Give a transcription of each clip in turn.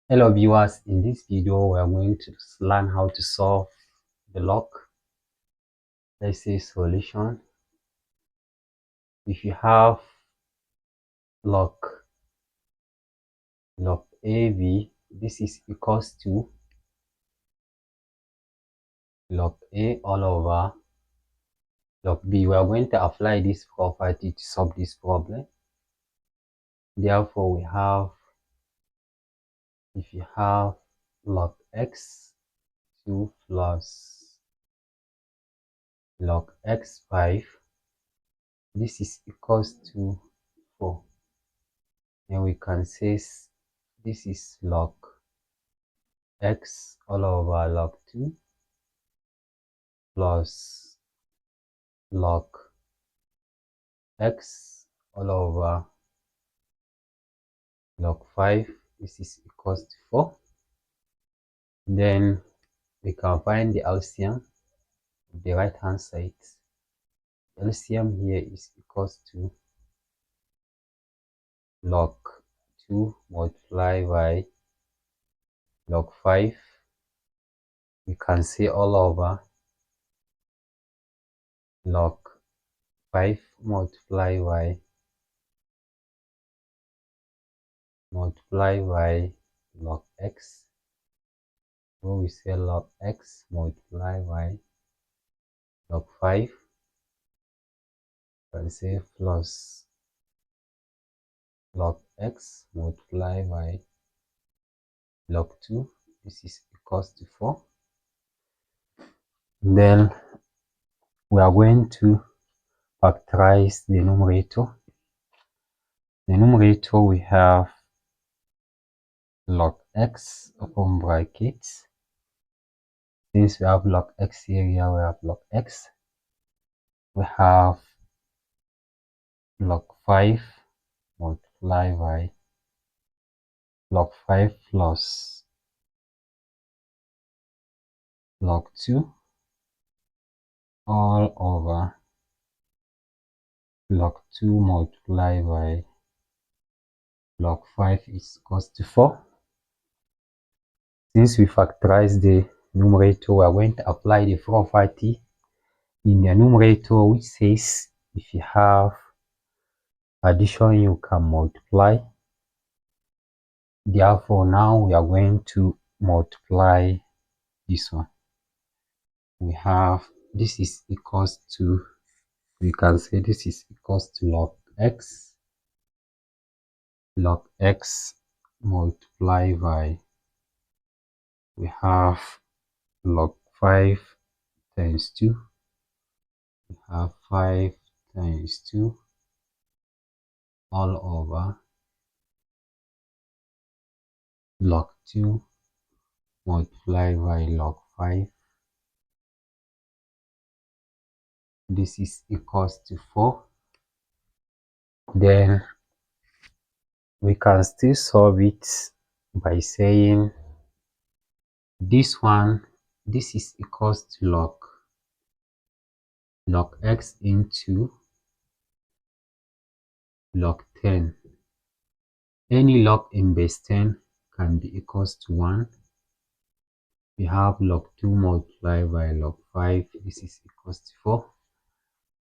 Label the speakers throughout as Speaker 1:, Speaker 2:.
Speaker 1: Hello viewers, in this video we are going to learn how to solve the log. Let's say solution. If you have log AV, this is equals to log A all over log B. We are going to apply this property to solve this problem. Therefore, we have, if you have log x2 plus log x5, this is equals to 4. And we can say this is log x all over log 2 plus log x all over log 5. This is equals to 4. Then we can find the LCM of the right hand side. LCM here is equals to log 2 multiplied by log 5. We can say all over log 5 multiplied by log x. So we say log x multiplied by log 5. Can say plus log x multiplied by log 2. This is equals to 4. Then we are going to factorize the numerator. The numerator, we have log x open brackets. Since we have log x here, we have log x. We have log 5 multiplied by log 5 plus log 2 all over log 2 multiplied by log 5 is equals to 4. Since we factorize the numerator, we are going to apply the property in the numerator, which says if you have addition, you can multiply. Therefore, now we are going to multiply this one. We have, this is equals to, we can say this is equals to log x multiplied by, we have log 5 times 2. We have 5 times 2 all over log 2 multiplied by log 5. This is equals to 4. Then we can still solve it by saying this one, this is equals to log x into log 10. Any log in base 10 can be equals to 1. We have log 2 multiplied by log 5. This is equals to 4.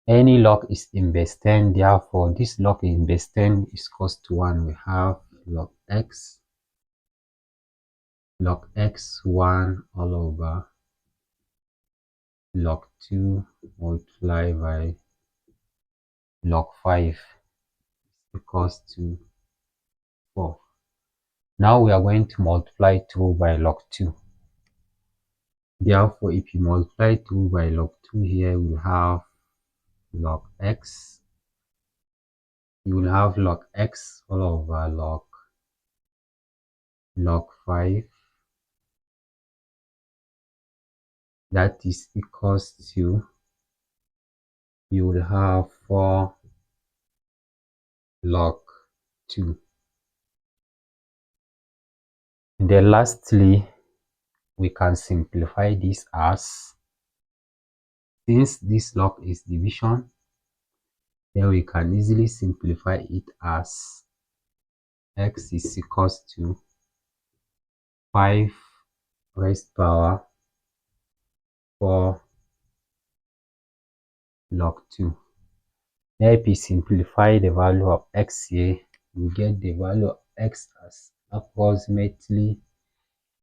Speaker 1: Any log is in base 10, therefore this log in base 10 is equals to 1. We have log x 1 all over log 2 multiplied by log 5 equals to 4. Now we are going to multiply 2 by log 2. Therefore, if you multiply 2 by log 2 here, we will have log x. You will have log x all over log 5. That is equals to, you will have 4 log 2. And then lastly, we can simplify this as, since this log is division, then we can easily simplify it as x is equals to 5 raised power 4 log 2. Now if you simplify the value of x here, you get the value of x as approximately,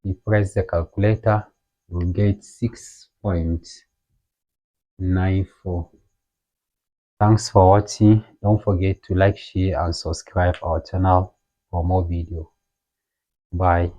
Speaker 1: you press the calculator, you get 6.94. Thanks for watching. Don't forget to like, share and subscribe our channel for more video. Bye.